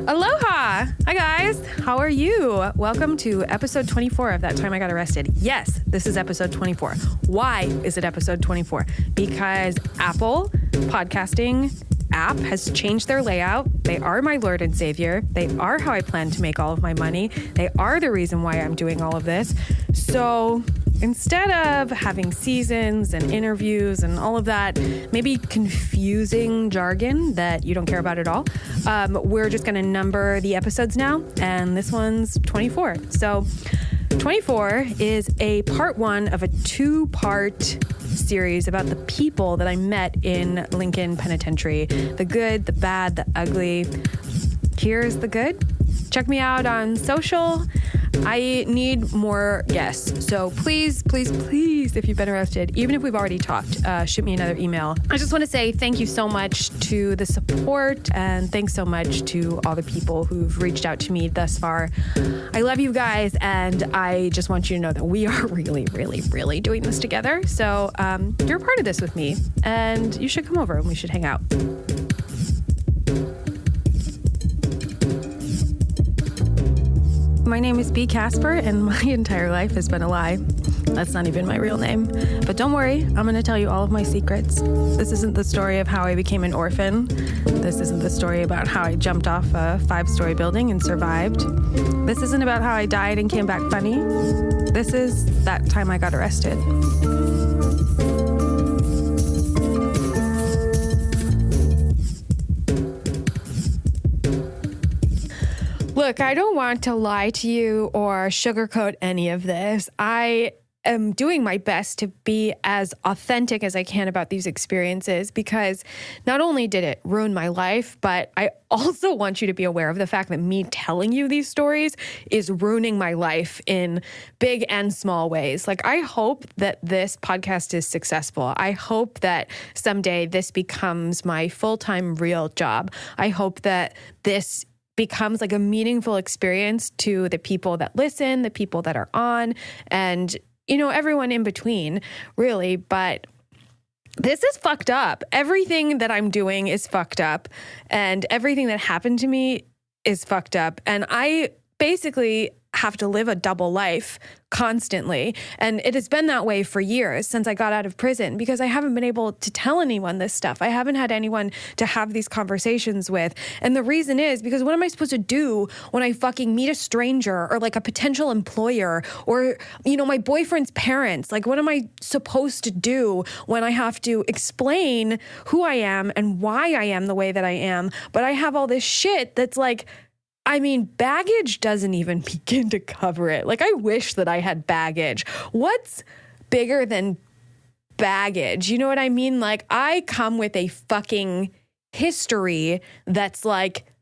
Aloha! Hi guys, how are you? Welcome to episode 24 of That Time I Got Arrested. Yes, this is episode 24. Why is it episode 24? Because Apple podcasting app has changed their layout. They are my Lord and Savior. They are how I plan to make all of my money. They are the reason why I'm doing all of this. So instead of having seasons and interviews and all of that, maybe confusing jargon that you don't care about at all, we're just going to number the episodes now, and this one's 24. So 24 is a part one of a two-part series about the people that I met in Lincoln Penitentiary. The good, the bad, the ugly. Here's the good. Check me out on social. I need more guests. So please, if you've been arrested, even if we've already talked, shoot me another email. I just want to say thank you so much to the support, and thanks so much to all the people who've reached out to me thus far. I love you guys, and I just want you to know that we are really doing this together. So you're a part of this with me, and you should come over and we should hang out. My name is B. Casper, and my entire life has been a lie. That's not even my real name. But don't worry, I'm going to tell you all of my secrets. This isn't the story of how I became an orphan. This isn't the story about how I jumped off a 5-story building and survived. This isn't about how I died and came back funny. This is that time I got arrested. Look, I don't want to lie to you or sugarcoat any of this. I am doing my best to be as authentic as I can about these experiences, because not only did it ruin my life, but I also want you to be aware of the fact that me telling you these stories is ruining my life in big and small ways. Like, I hope that this podcast is successful. I hope that someday this becomes my full-time real job. I hope that this becomes like a meaningful experience to the people that listen, the people that are on, and, you know, everyone in between, really. But this is fucked up. Everything that I'm doing is fucked up, and everything that happened to me is fucked up. And I basically have to live a double life constantly. And it has been that way for years since I got out of prison, because I haven't been able to tell anyone this stuff. I haven't had anyone to have these conversations with. And the reason is because what am I supposed to do when I fucking meet a stranger or like a potential employer or, you know, my boyfriend's parents? Like, what am I supposed to do when I have to explain who I am and why I am the way that I am? But I have all this shit that's like, I mean, baggage doesn't even begin to cover it. Like, I wish that I had baggage. What's bigger than baggage? You know what I mean? Like, I come with a fucking history that's like,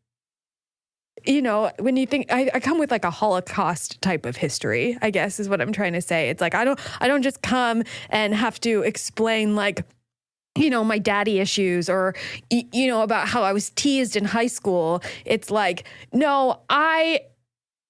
you know, when you think, I come with like a Holocaust type of history, I guess is what I'm trying to say. It's like, I don't just come and have to explain like, you know, my daddy issues or, you know, about how I was teased in high school. It's like, no, I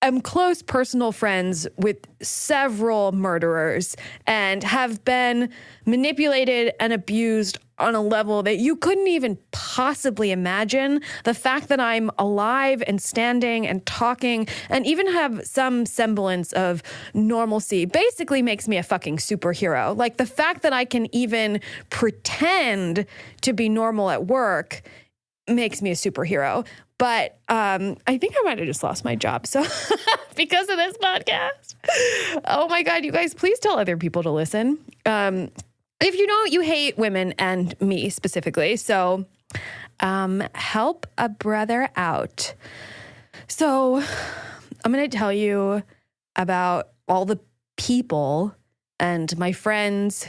am close personal friends with several murderers and have been manipulated and abused on a level that you couldn't even possibly imagine. The fact that I'm alive and standing and talking and even have some semblance of normalcy basically makes me a fucking superhero. Like, the fact that I can even pretend to be normal at work makes me a superhero. But I think I might have just lost my job. So because of this podcast. Oh my God, you guys, please tell other people to listen. If you know, you hate women and me specifically. So help a brother out. So I'm going to tell you about all the people and my friends,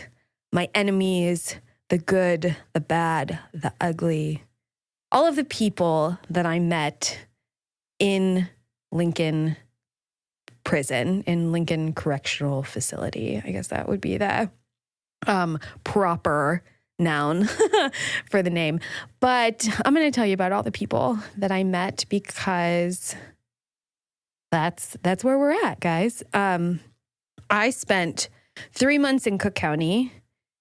my enemies, the good, the bad, the ugly, all of the people that I met in Lincoln Prison, in Lincoln Correctional Facility. I guess that would be the proper noun for the name. But I'm going to tell you about all the people that I met, because that's where we're at, guys. I spent 3 months in Cook County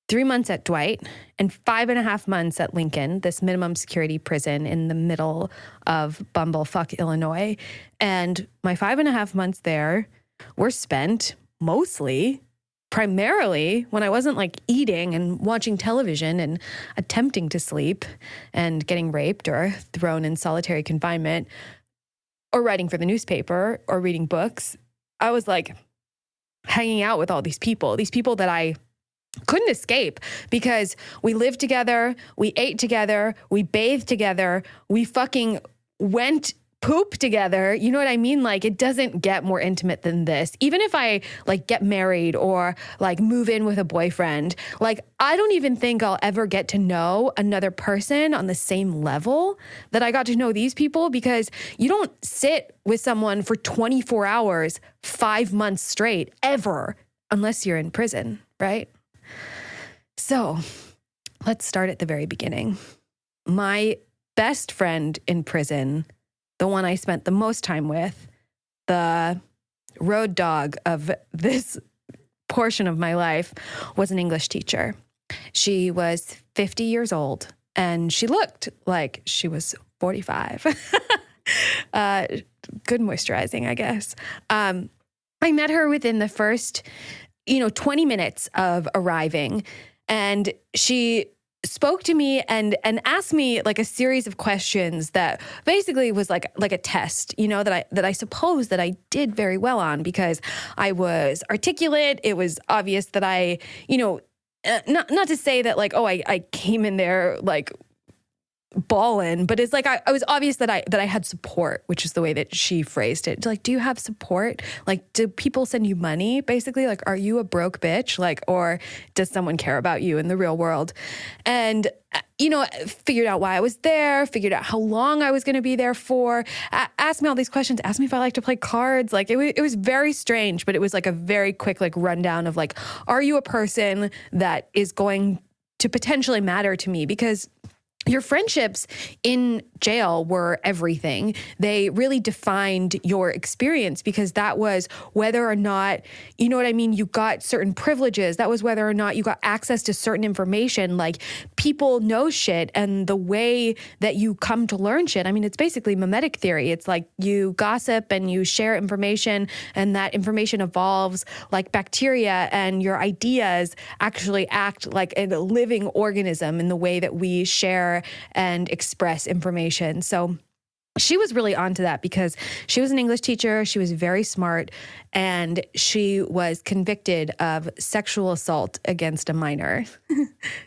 3 months at Dwight, and 5.5 months at Lincoln, this minimum security prison in the middle of bumblefuck Illinois. And my 5.5 months there were spent primarily when I wasn't like eating and watching television and attempting to sleep and getting raped or thrown in solitary confinement or writing for the newspaper or reading books. I was like hanging out with all these people that I couldn't escape because we lived together, we ate together, we bathed together, we fucking went poop together. You know what I mean? Like, it doesn't get more intimate than this. Even if I like get married or like move in with a boyfriend, like I don't even think I'll ever get to know another person on the same level that I got to know these people, because you don't sit with someone for 24 hours, 5 months straight ever, unless you're in prison, right? So let's start at the very beginning. My best friend in prison, the one I spent the most time with, the road dog of this portion of my life, was an English teacher. She was 50 years old and she looked like she was 45. Good moisturizing, I guess. I met her within the first 20 minutes of arriving, and she spoke to me and asked me like a series of questions that basically was like a test, that I suppose that I did very well on, because I was articulate. It was obvious that I, not to say that like, oh, I came in there like ballin', but it's like I was obvious that I had support, which is the way that she phrased it. Like, do you have support? Like, do people send you money? Basically, like, are you a broke bitch? Like, or does someone care about you in the real world? And figured out why I was there, figured out how long I was going to be there for, asked me all these questions, asked me if I like to play cards. Like, it was very strange, but it was like a very quick like rundown of like, are you a person that is going to potentially matter to me? Because your friendships in jail were everything. They really defined your experience, because that was whether or not, you know what I mean, you got certain privileges. That was whether or not you got access to certain information. Like, people know shit, and the way that you come to learn shit, I mean, it's basically mimetic theory. It's like you gossip and you share information, and that information evolves like bacteria, and your ideas actually act like a living organism in the way that we share and express information. So she was really onto that, because she was an English teacher. She was very smart, and she was convicted of sexual assault against a minor.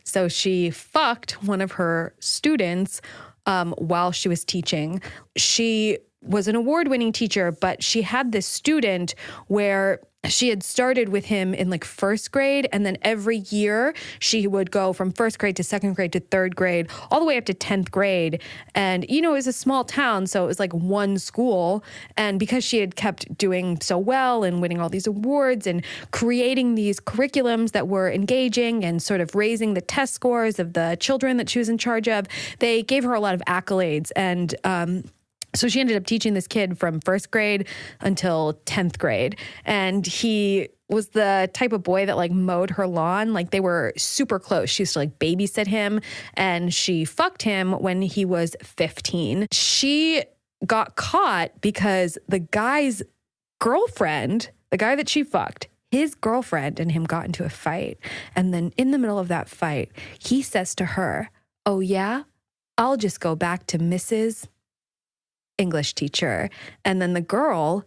So she fucked one of her students while she was teaching. She was an award-winning teacher, but she had this student where she had started with him in like first grade, and then every year she would go from first grade to second grade to third grade, all the way up to 10th grade. And, it was a small town, so it was like one school. And because she had kept doing so well and winning all these awards and creating these curriculums that were engaging and sort of raising the test scores of the children that she was in charge of, they gave her a lot of accolades. And, so she ended up teaching this kid from first grade until 10th grade. And he was the type of boy that like mowed her lawn. Like, they were super close. She used to like babysit him, and she fucked him when he was 15. She got caught because the guy's girlfriend, the guy that she fucked, his girlfriend and him got into a fight. And then in the middle of that fight, he says to her, "Oh yeah, I'll just go back to Mrs. English teacher." And then the girl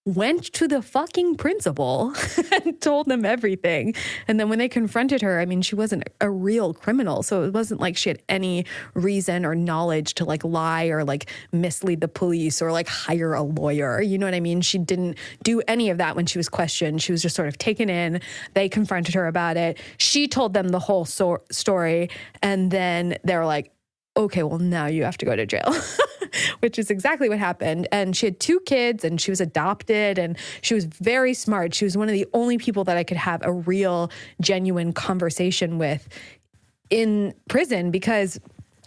went to the fucking principal and told them everything. And then when they confronted her, I mean, she wasn't a real criminal. So it wasn't like she had any reason or knowledge to like lie or like mislead the police or like hire a lawyer. You know what I mean? She didn't do any of that when she was questioned. She was just sort of taken in. They confronted her about it. She told them the whole story. And then they were like, okay, well, now you have to go to jail, which is exactly what happened. And she had 2 kids, and she was adopted, and she was very smart. She was one of the only people that I could have a real, genuine conversation with in prison, because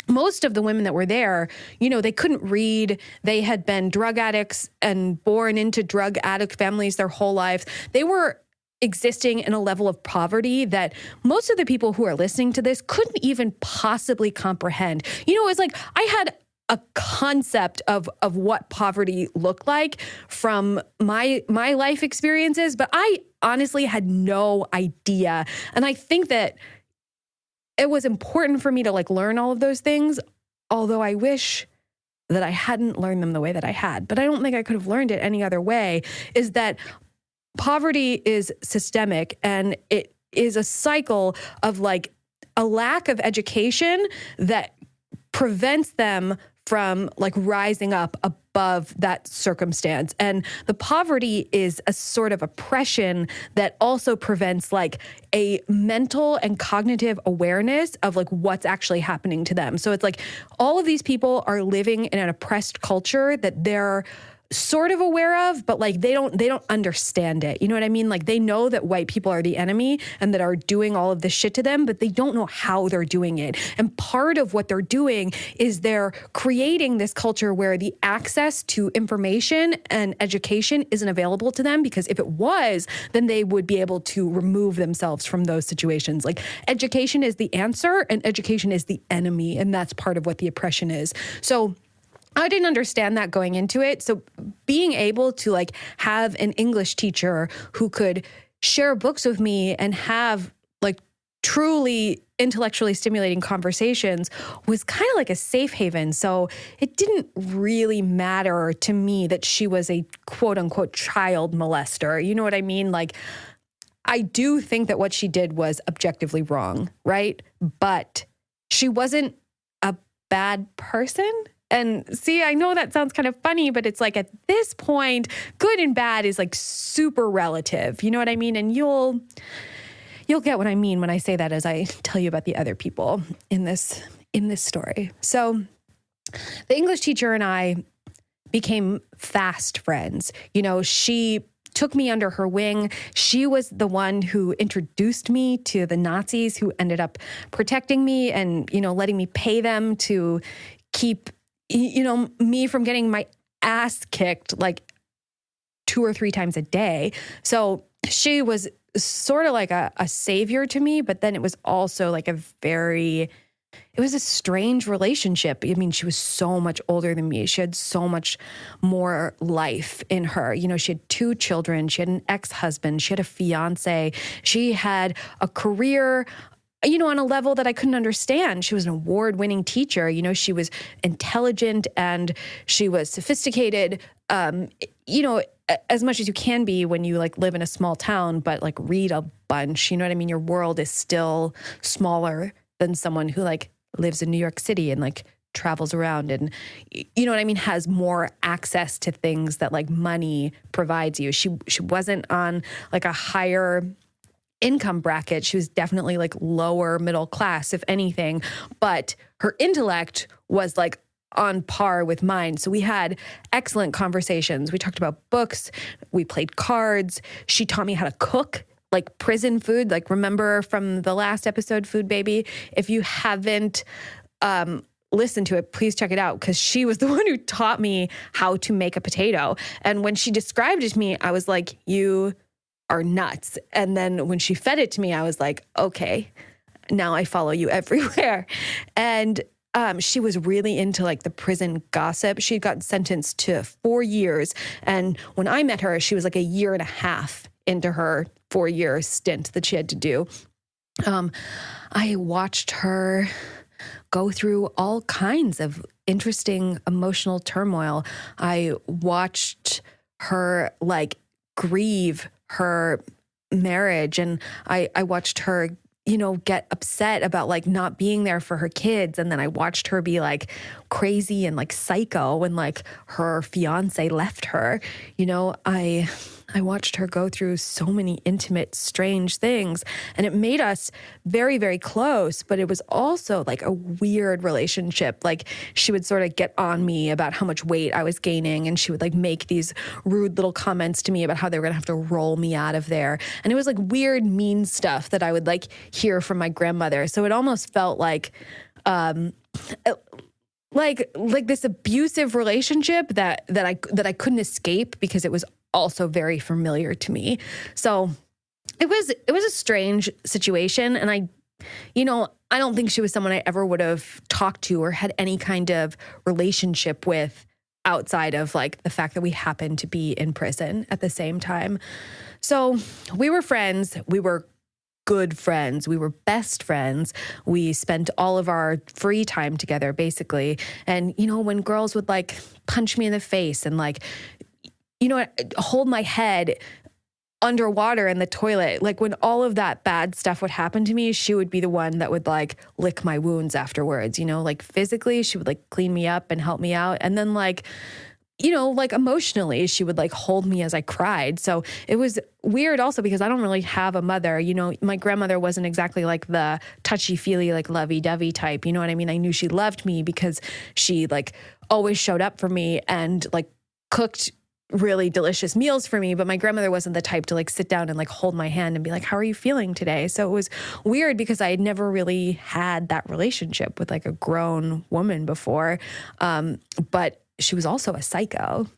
most of the women that were there, they couldn't read. They had been drug addicts and born into drug addict families their whole lives. They were existing in a level of poverty that most of the people who are listening to this couldn't even possibly comprehend. It's like I had a concept of what poverty looked like from my life experiences, but I honestly had no idea. And I think that it was important for me to learn all of those things, although I wish that I hadn't learned them the way that I had. But I don't think I could have learned it any other way, is that poverty is systemic, and it is a cycle of a lack of education that prevents them from rising up above that circumstance. And the poverty is a sort of oppression that also prevents a mental and cognitive awareness of what's actually happening to them. So it's all of these people are living in an oppressed culture that they're sort of aware of, but they don't understand it. You know what I mean? They know that white people are the enemy and that are doing all of this shit to them, but they don't know how they're doing it. And part of what they're doing is they're creating this culture where the access to information and education isn't available to them, because if it was, then they would be able to remove themselves from those situations. Education is the answer and education is the enemy, and that's part of what the oppression is. So I didn't understand that going into it. So being able to have an English teacher who could share books with me and have truly intellectually stimulating conversations was kind of a safe haven. So it didn't really matter to me that she was a quote unquote child molester. You know what I mean? I do think that what she did was objectively wrong, right? But she wasn't a bad person. And see, I know that sounds kind of funny, but it's at this point, good and bad is super relative. You know what I mean? And you'll get what I mean when I say that as I tell you about the other people in this story. So the English teacher and I became fast friends. She took me under her wing. She was the one who introduced me to the Nazis who ended up protecting me and, letting me pay them to keep me from getting my ass kicked 2 or 3 times a day. So she was sort of a savior to me, but then it was also it was a strange relationship. I mean, she was so much older than me. She had so much more life in her. She had 2 children. She had an ex-husband. She had a fiance. She had a career on a level that I couldn't understand. She was an award-winning teacher. She was intelligent and she was sophisticated, as much as you can be when you live in a small town, but read a bunch. You know what I mean? Your world is still smaller than someone who lives in New York City and travels around and, you know what I mean, has more access to things that money provides you. She wasn't on a higher income bracket. She was definitely lower middle class, if anything, but her intellect was on par with mine. So we had excellent conversations. We talked about books. We played cards. She taught me how to cook prison food. Remember from the last episode, Food Baby? If you haven't listened to it, please check it out, because she was the one who taught me how to make a potato. And when she described it to me, I was like, you are nuts. And then when she fed it to me, I was like, okay, now I follow you everywhere. And she was really into the prison gossip. She got sentenced to 4 years. And when I met her, she was a year and a half into her 4-year stint that she had to do. I watched her go through all kinds of interesting emotional turmoil. I watched her grieve her marriage, and I watched her get upset about not being there for her kids. And then I watched her be crazy and psycho when her fiance left her. I watched her go through so many intimate, strange things, and it made us very, very close. But it was also a weird relationship. She would sort of get on me about how much weight I was gaining, and she would make these rude little comments to me about how they were going to have to roll me out of there. And it was weird, mean stuff that I would hear from my grandmother. So it almost felt like this abusive relationship that I couldn't escape, because it was also very familiar to me. So it was a strange situation. And I don't think she was someone I ever would have talked to or had any kind of relationship with outside of like the fact that we happened to be in prison at the same time. So we were friends. We were good friends. We were best friends. We spent all of our free time together, basically. And, when girls would like punch me in the face and like, hold my head underwater in the toilet, like when all of that bad stuff would happen to me, she would be the one that would like lick my wounds afterwards, like physically, she would like clean me up and help me out. And then like, like emotionally, she would like hold me as I cried. So it was weird also because I don't really have a mother. My grandmother wasn't exactly like the touchy-feely, like lovey-dovey type. You know what I mean? I knew she loved me because she like always showed up for me and like cooked really delicious meals for me. But my grandmother wasn't the type to like sit down and like hold my hand and be like, how are you feeling today? So it was weird because I had never really had that relationship with like a grown woman before. But she was also a psycho.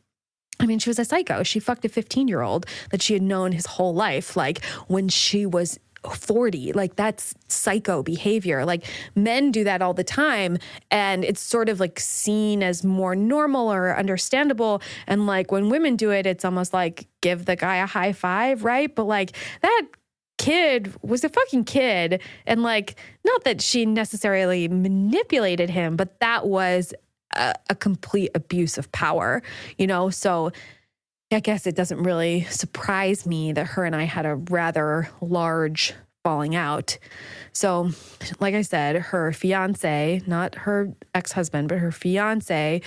I mean, she was a psycho. She fucked a 15-year-old that she had known his whole life. Like when she was 40, like that's psycho behavior. Like men do that all the time. And it's sort of like seen as more normal or understandable. And like when women do it, it's almost like give the guy a high five, right? But like that kid was a fucking kid. And like, not that she necessarily manipulated him, but that was a complete abuse of power, So I guess it doesn't really surprise me that her and I had a rather large falling out. So, like I said, her fiance, not her ex-husband, but her fiance,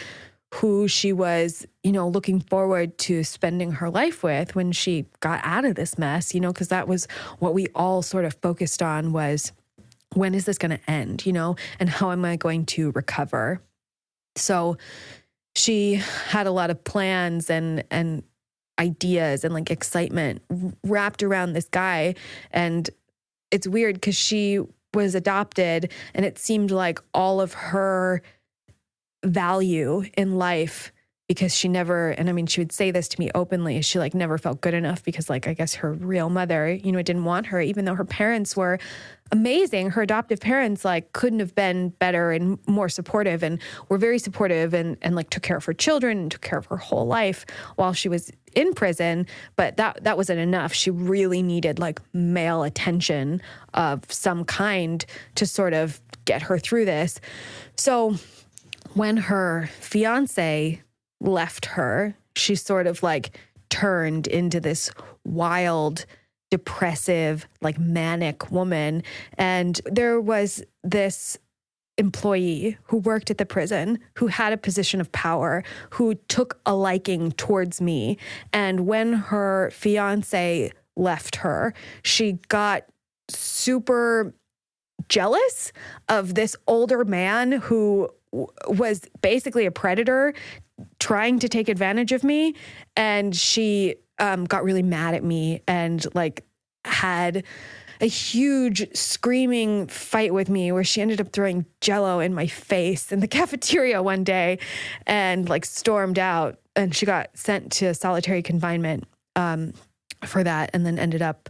who she was, looking forward to spending her life with when she got out of this mess, because that was what we all sort of focused on was, when is this going to end, and how am I going to recover? So she had a lot of plans and ideas and like excitement wrapped around this guy. And it's weird because she was adopted and it seemed like all of her value in life, because she never, and I mean, she would say this to me openly, she like never felt good enough because like, I guess her real mother, didn't want her, even though her parents were amazing. Her adoptive parents like couldn't have been better and more supportive and were very supportive and like took care of her children and took care of her whole life while she was in prison. But that wasn't enough. She really needed like male attention of some kind to sort of get her through this. So when her fiance left her, she sort of like turned into this wild, depressive, like manic woman. And there was this employee who worked at the prison who had a position of power, who took a liking towards me. And when her fiance left her, she got super jealous of this older man who was basically a predator trying to take advantage of me. And she got really mad at me and like had a huge screaming fight with me where she ended up throwing Jell-O in my face in the cafeteria one day and like stormed out, and she got sent to solitary confinement for that, and then ended up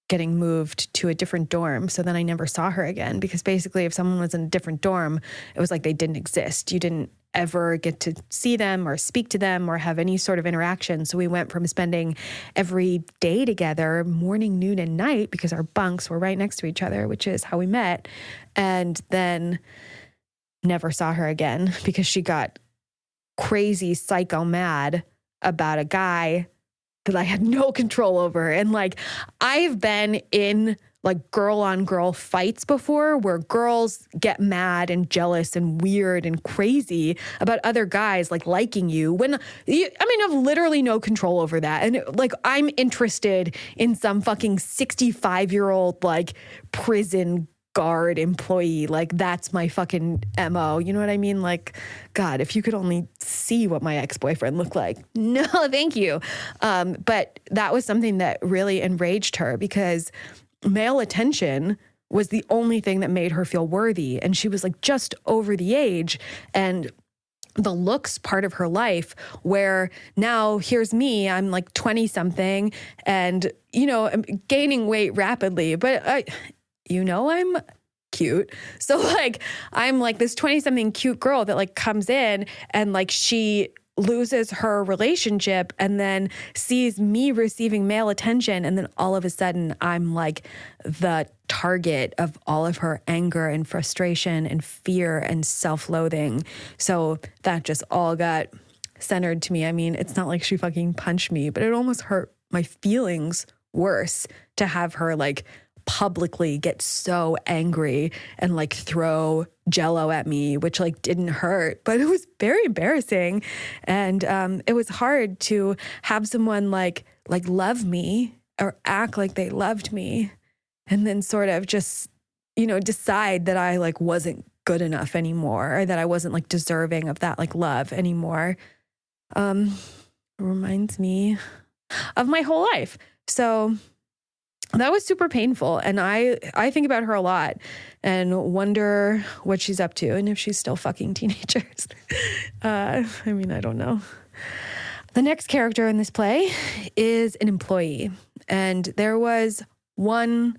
getting moved to a different dorm. So then I never saw her again, because basically if someone was in a different dorm, it was like they didn't exist. You didn't ever get to see them or speak to them or have any sort of interaction. So we went from spending every day together, morning, noon, and night, because our bunks were right next to each other, which is how we met, and then never saw her again because she got crazy psycho mad about a guy that I had no control over. And like, I've been in like girl on girl fights before where girls get mad and jealous and weird and crazy about other guys like liking you when I've literally no control over that. And like, I'm interested in some fucking 65-year-old like prison guard employee. Like, that's my fucking MO. You know what I mean? Like, God, if you could only see what my ex-boyfriend looked like. No, thank you. But that was something that really enraged her, because male attention was the only thing that made her feel worthy. And she was like just over the age. And the looks part of her life, where now here's me, I'm like 20 something and, I'm gaining weight rapidly, but I'm cute. So like, I'm like this 20 something cute girl that like comes in and like she loses her relationship and then sees me receiving male attention. And then all of a sudden I'm like the target of all of her anger and frustration and fear and self-loathing. So that just all got centered to me. I mean, it's not like she fucking punched me, but it almost hurt my feelings worse to have her like publicly get so angry and like throw Jello at me, which like didn't hurt, but it was very embarrassing. And it was hard to have someone like love me or act like they loved me and then sort of just, decide that I like wasn't good enough anymore, or that I wasn't like deserving of that like love anymore. It reminds me of my whole life. So that was super painful. And I think about her a lot and wonder what she's up to and if she's still fucking teenagers. I don't know. The next character in this play is an employee. And there was one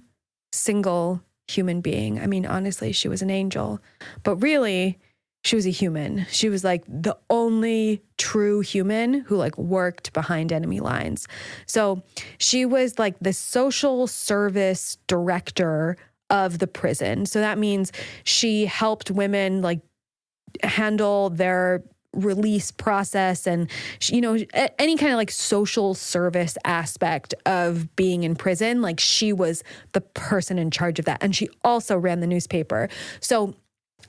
single human being. I mean, honestly, she was an angel, but really she was a human. She was like the only true human who like worked behind enemy lines. So she was like the social service director of the prison. So that means she helped women like handle their release process and, any kind of like social service aspect of being in prison. Like she was the person in charge of that. And she also ran the newspaper. So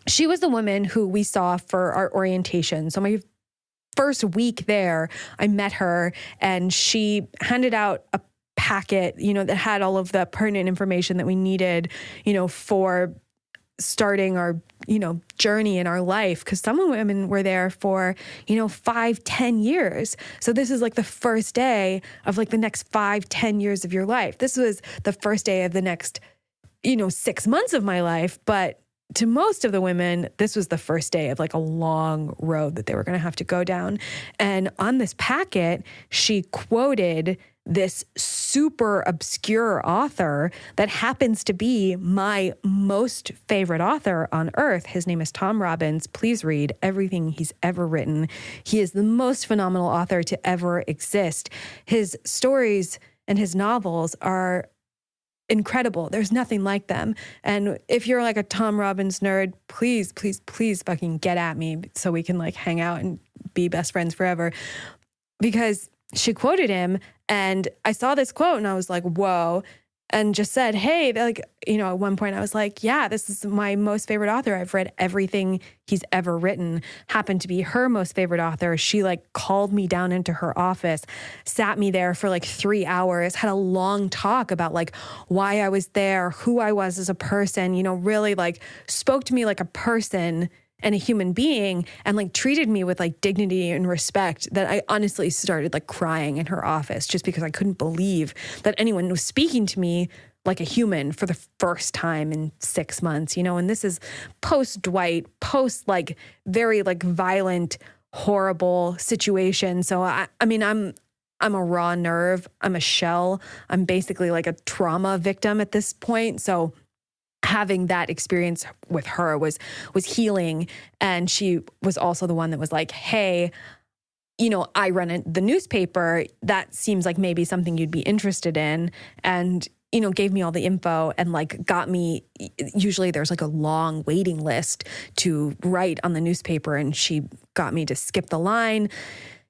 she was the woman who we saw for our orientation. So my first week there, I met her and she handed out a packet, that had all of the pertinent information that we needed, for starting our, journey in our life. Cause some women were there for, 5-10 years. So this is like the first day of like the next 5-10 years of your life. This was the first day of the next, 6 months of my life. But to most of the women, this was the first day of like a long road that they were going to have to go down. And on this packet, she quoted this super obscure author that happens to be my most favorite author on earth. His name is Tom Robbins. Please read everything he's ever written. He is the most phenomenal author to ever exist. His stories and his novels are incredible. There's nothing like them. And if you're like a Tom Robbins nerd, please, please, please fucking get at me so we can like hang out and be best friends forever. Because she quoted him and I saw this quote and I was like, whoa. And just said, hey, like, at one point I was like, yeah, this is my most favorite author. I've read everything he's ever written. Happened to be her most favorite author. She like called me down into her office, sat me there for like 3 hours, had a long talk about like why I was there, who I was as a person, really like spoke to me like a person and a human being and like treated me with like dignity and respect that I honestly started like crying in her office just because I couldn't believe that anyone was speaking to me like a human for the first time in 6 months, and this is post Dwight, post like very like violent, horrible situation. So I'm a raw nerve. I'm a shell. I'm basically like a trauma victim at this point. So having that experience with her was healing. And she was also the one that was like, hey, I run the newspaper. That seems like maybe something you'd be interested in. And, gave me all the info and like got me, usually there's like a long waiting list to write on the newspaper. And she got me to skip the line,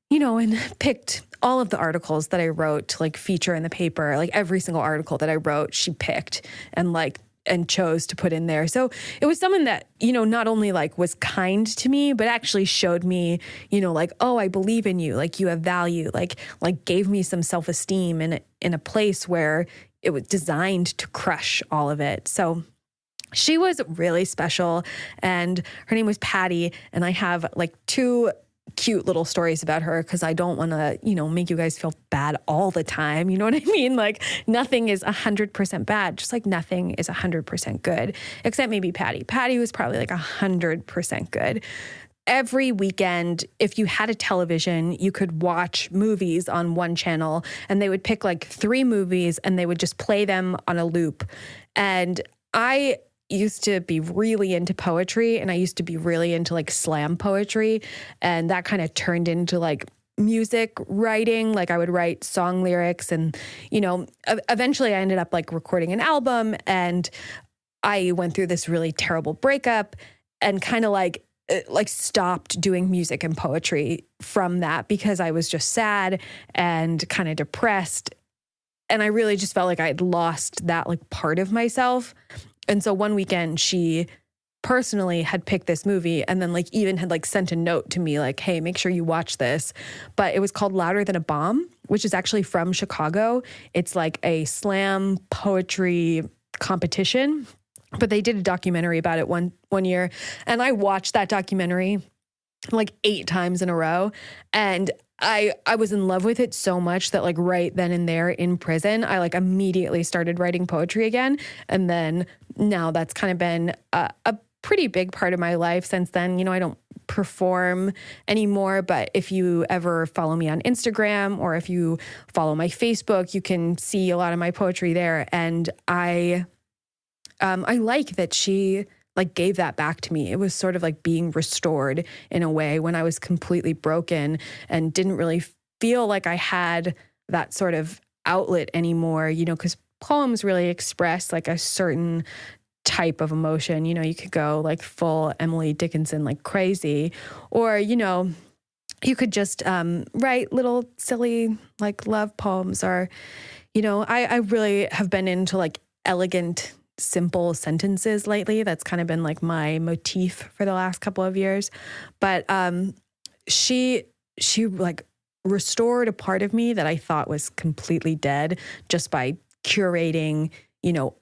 and picked all of the articles that I wrote to like feature in the paper. Like every single article that I wrote, she picked and chose to put in there. So it was someone that, not only like was kind to me, but actually showed me, like, oh, I believe in you. Like you have value, like gave me some self-esteem in a place where it was designed to crush all of it. So she was really special and her name was Patti. And I have like 2 cute little stories about her because I don't want to, make you guys feel bad all the time. You know what I mean? Like nothing is 100% bad, just like nothing is 100% good, except maybe Patti. Patti was probably like 100% good. every weekend, if you had a television, you could watch movies on one channel, and they would pick like 3 movies and they would just play them on a loop. And I used to be really into poetry, and I used to be really into like slam poetry. And that kind of turned into like music writing. Like I would write song lyrics, and, eventually I ended up like recording an album, and I went through this really terrible breakup and kind of like stopped doing music and poetry from that because I was just sad and kind of depressed. And I really just felt like I had lost that like part of myself. And so one weekend she personally had picked this movie, and then like even had like sent a note to me like, hey, make sure you watch this. But it was called Louder Than a Bomb, which is actually from Chicago. It's like a slam poetry competition. But they did a documentary about it one year. And I watched that documentary like 8 times in a row. And I was in love with it so much that like right then and there in prison, I like immediately started writing poetry again. And then now that's kind of been a pretty big part of my life since then. I don't perform anymore, but if you ever follow me on Instagram or if you follow my Facebook, you can see a lot of my poetry there. And I like that she like gave that back to me. It was sort of like being restored in a way when I was completely broken and didn't really feel like I had that sort of outlet anymore, because poems really express like a certain type of emotion. You could go like full Emily Dickinson, like crazy, or, you could just write little silly like love poems, or, I really have been into like elegant simple sentences lately. That's kind of been like my motif for the last couple of years. But she like restored a part of me that I thought was completely dead just by curating,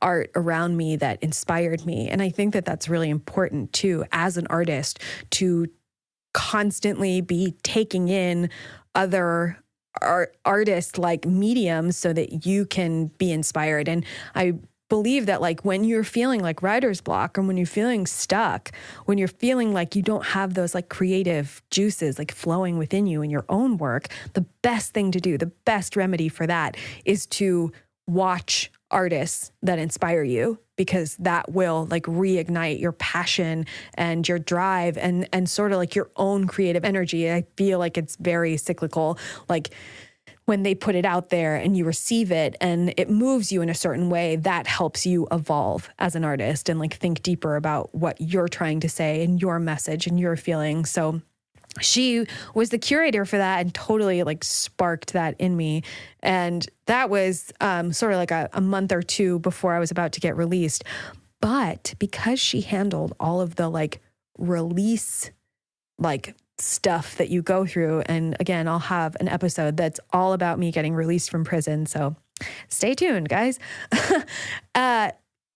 art around me that inspired me. And I think that that's really important too, as an artist, to constantly be taking in other artists like mediums so that you can be inspired. And I believe that like when you're feeling like writer's block, or when you're feeling stuck, when you're feeling like you don't have those like creative juices like flowing within you in your own work, the best thing to do, the best remedy for that is to watch artists that inspire you, because that will like reignite your passion and your drive and sort of like your own creative energy. I feel like it's very cyclical. Like when they put it out there and you receive it and it moves you in a certain way, that helps you evolve as an artist and like think deeper about what you're trying to say and your message and your feelings. So she was the curator for that and totally like sparked that in me. And that was sort of like a month or 2 before I was about to get released. But because she handled all of the like release, like stuff that you go through. And again, I'll have an episode that's all about me getting released from prison. So stay tuned, guys.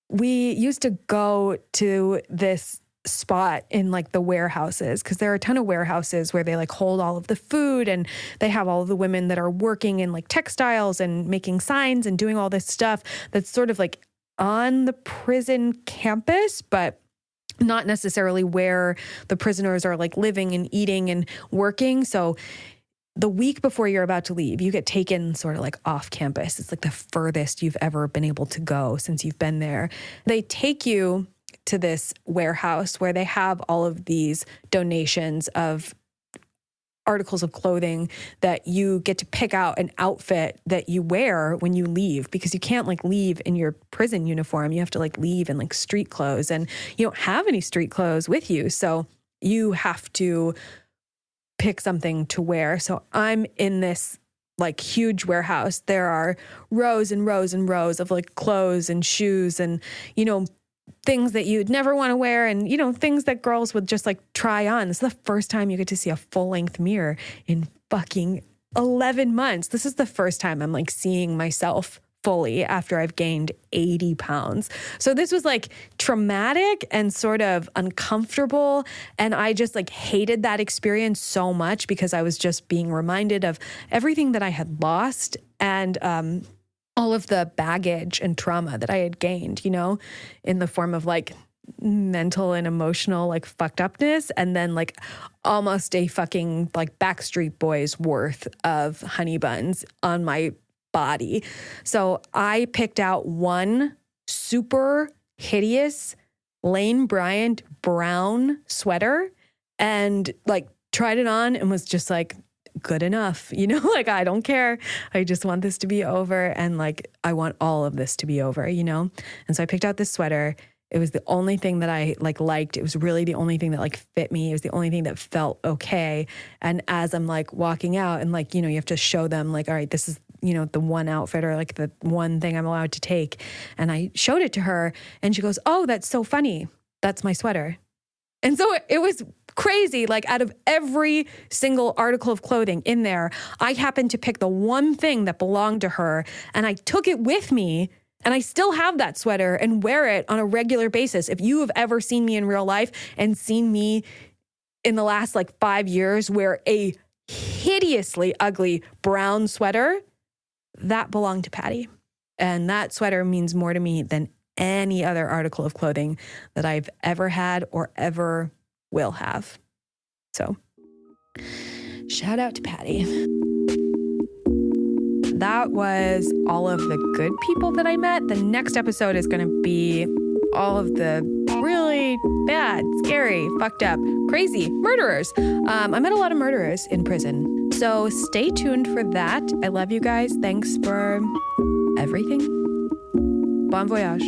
We used to go to this spot in like the warehouses, because there are a ton of warehouses where they like hold all of the food, and they have all of the women that are working in like textiles and making signs and doing all this stuff that's sort of like on the prison campus, but not necessarily where the prisoners are like living and eating and working. So the week before you're about to leave, you get taken sort of like off campus. It's like the furthest you've ever been able to go since you've been there. They take you to this warehouse where they have all of these donations of articles of clothing that you get to pick out an outfit that you wear when you leave, because you can't like leave in your prison uniform. You have to like leave in like street clothes, and you don't have any street clothes with you. So you have to pick something to wear. So I'm in this like huge warehouse. There are rows and rows and rows of like clothes and shoes and, things that you'd never want to wear, and, things that girls would just like try on. This is the first time you get to see a full length mirror in fucking 11 months. This is the first time I'm like seeing myself fully after I've gained 80 pounds. So this was like traumatic and sort of uncomfortable. And I just like hated that experience so much, because I was just being reminded of everything that I had lost and, all of the baggage and trauma that I had gained, in the form of like mental and emotional like fucked upness, and then like almost a fucking like Backstreet Boys worth of honey buns on my body. So I picked out one super hideous Lane Bryant brown sweater and like tried it on and was just like, good enough, like I don't care. I just want this to be over, and like I want all of this to be over, And so I picked out this sweater. It was the only thing that I like liked. It was really the only thing that like fit me. It was the only thing that felt okay. And as I'm like walking out and like, you have to show them like, all right, this is, the one outfit or like the one thing I'm allowed to take. And I showed it to her and she goes, oh, that's so funny. That's my sweater. And so it was crazy. Like out of every single article of clothing in there, I happened to pick the one thing that belonged to her, and I took it with me, and I still have that sweater and wear it on a regular basis. If you have ever seen me in real life and seen me in the last like 5 years wear a hideously ugly brown sweater, that belonged to Pati. And that sweater means more to me than any other article of clothing that I've ever had or ever will have. So, shout out to Pati. That was all of the good people that I met. The next episode is going to be all of the really bad, scary, fucked up, crazy murderers. I met a lot of murderers in prison. So stay tuned for that. I love you guys. Thanks for everything. Bon voyage.